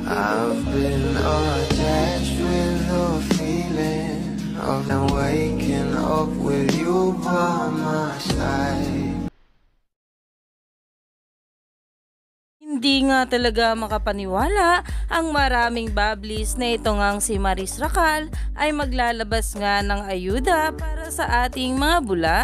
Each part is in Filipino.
I've been attached with the feeling of not waking up with you by my side. Hindi nga talaga makapaniwala ang maraming bablis na ito ngang si Maris Racal ay maglalabas nga ng ayuda para sa ating mga bula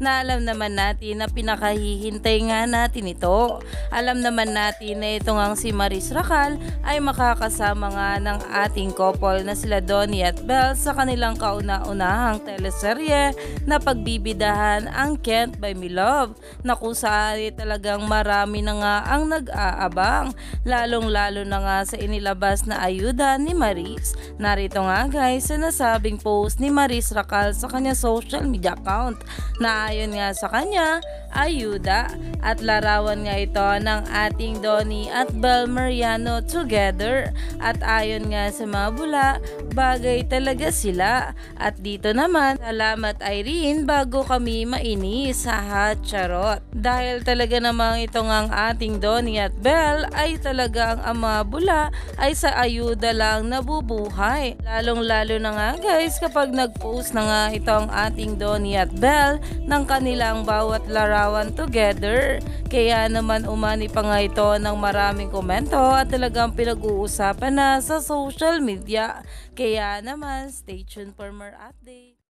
na alam naman natin na pinakahihintay nga natin ito. Alam naman natin na ito ngang si Maris Racal ay makakasama nga ng ating couple na sila Donnie at Belle sa kanilang kauna-unahang teleserye na pagbibidahan ang Can't Buy Me Love na kung saan talagang marami na nga ang nag-aabang, lalong-lalo na nga sa inilabas na ayuda ni Maris. Narito nga guys sa nasabing post ni Maris Racal sa kanya social media account na ayon nga sa kanya, ayuda at larawan nga ito ng ating Donnie at Belle Mariano together at ayon nga sa mga bula, bagay talaga sila. At dito naman, salamat Irene bago kami mainis, haha charot. Dahil talaga namang ito nga ang ating Donnie at Belle ay talagang ang mga bula ay sa ayuda lang nabubuhay. Lalong lalo na nga guys kapag nag-post na nga ito ang ating Donnie at Belle ng kanilang bawat larawan together. Kaya naman umani pa nga ito ng maraming komento at talagang pinag-uusapan na sa social media. Kaya naman stay tuned for more updates.